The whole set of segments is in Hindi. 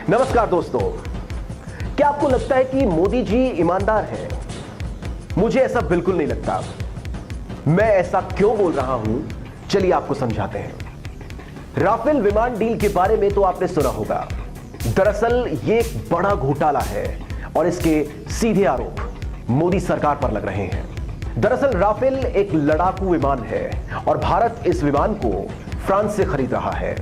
नमस्कार दोस्तों, क्या आपको लगता है कि मोदी जी ईमानदार हैं? मुझे ऐसा बिल्कुल नहीं लगता। मैं ऐसा क्यों बोल रहा हूं, चलिए आपको समझाते हैं। राफेल विमान डील के बारे में तो आपने सुना होगा। दरअसल ये एक बड़ा घोटाला है और इसके सीधे आरोप मोदी सरकार पर लग रहे हैं। दरअसल राफेल एक लड़ाकू विमान है और भारत इस विमान को फ्रांस से खरीद रहा है।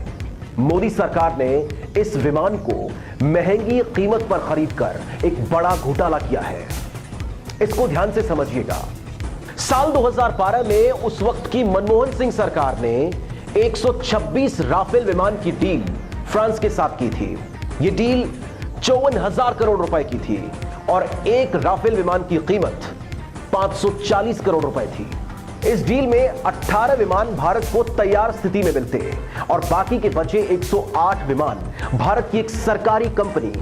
मोदी सरकार ने इस विमान को महंगी कीमत पर खरीदकर एक बड़ा घोटाला किया है। इसको ध्यान से समझिएगा। साल 2012 में उस वक्त की मनमोहन सिंह सरकार ने 126 राफेल विमान की डील फ्रांस के साथ की थी। यह डील 54,000 करोड़ रुपए की थी और एक राफेल विमान की कीमत 540 करोड़ रुपए थी। इस डील में 18 विमान भारत को तैयार स्थिति में मिलते और बाकी के बचे 108 विमान भारत की एक सरकारी company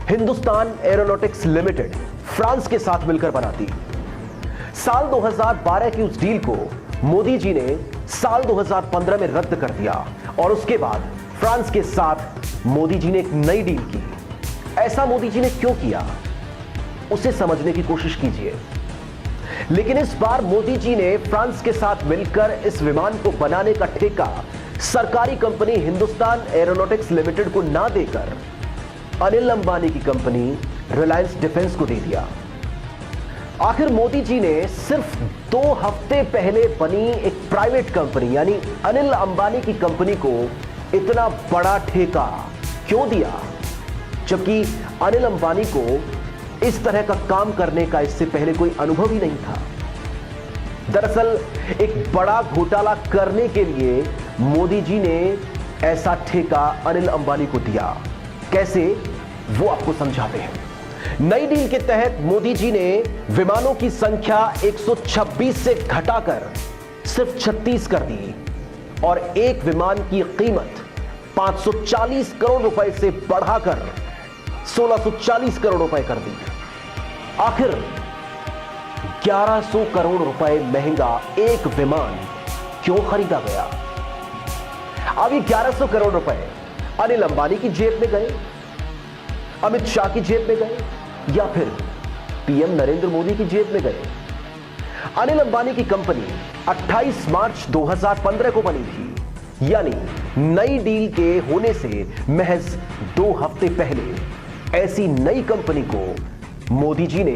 Hindustan aeronautics limited France के साथ मिलकर बनाती। साल 2012 की उस डील को मोदी जी ने साल 2015 में रद्द कर दिया और उसके बाद फ्रांस के साथ मोदी जी ने एक नई डील की। ऐसा मोदी जी ने क्यों किया, उसे समझने की कोशिश कीजिए। लेकिन इस बार मोदी जी ने फ्रांस के साथ मिलकर इस विमान को बनाने का ठेका सरकारी कंपनी हिंदुस्तान एरोनॉटिक्स लिमिटेड को ना देकर अनिल अंबानी की कंपनी रिलायंस डिफेंस को दे दिया। आखिर मोदी जी ने सिर्फ 2 हफ्ते पहले बनी एक प्राइवेट कंपनी यानी अनिल अंबानी की कंपनी को इतना बड़ा ठेका क्यों दिया, जबकि अनिल अंबानी को इस तरह का काम करने का इससे पहले कोई अनुभव ही नहीं था। दरअसल एक बड़ा घोटाला करने के लिए मोदी जी ने ऐसा ठेका अनिल अंबानी को दिया। कैसे, वो आपको समझाते हैं। नई डील के तहत मोदी जी ने विमानों की संख्या 126 से घटाकर सिर्फ 36 कर दी और एक विमान की कीमत 540 करोड़ रुपए से बढ़ाकर 1640 करोड़ रुपए कर दी। आखिर 1100 करोड़ रुपए महंगा एक विमान क्यों खरीदा गया? अब ये 1100 करोड़ रुपए अनिल अंबानी की जेब में गए, अमित शाह की जेब में गए या फिर पीएम नरेंद्र मोदी की जेब में गए? अनिल अंबानी की कंपनी 28 मार्च 2015 को बनी थी, यानी नई डील के होने से महज 2 हफ्ते पहले ऐसी नई कंपनी को मोदी जी ने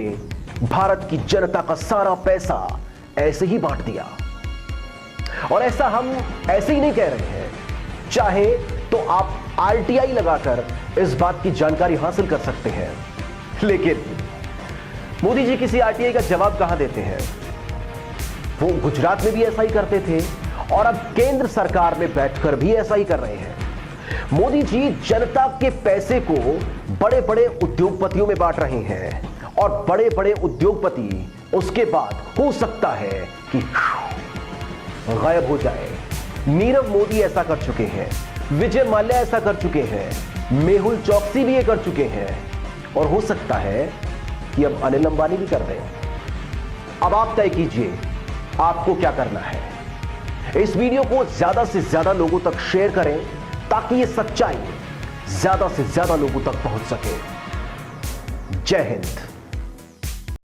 भारत की जनता का सारा पैसा ऐसे ही बांट दिया। और ऐसा हम ऐसे ही नहीं कह रहे हैं, चाहे तो आप आरटीआई लगाकर इस बात की जानकारी हासिल कर सकते हैं। लेकिन मोदी जी किसी आरटीआई का जवाब कहां देते हैं? वो गुजरात में भी ऐसा ही करते थे और अब केंद्र सरकार में बैठकर भी ऐसा ही कर रहे हैं। मोदी जी जनता के पैसे को बड़े बड़े उद्योगपतियों में बांट रहे हैं और बड़े बड़े उद्योगपति उसके बाद हो सकता है कि गायब हो जाए। नीरव मोदी ऐसा कर चुके हैं, विजय माल्या ऐसा कर चुके हैं, मेहुल चोकसी भी ये कर चुके हैं और हो सकता है कि अब अनिल अंबानी भी कर दें। अब आप तय कीजिए आपको क्या करना है। इस वीडियो को ज्यादा से ज्यादा लोगों तक शेयर करें ताकि ये सच्चाई ज्यादा से ज्यादा लोगों तक पहुंच सके। जय हिंद।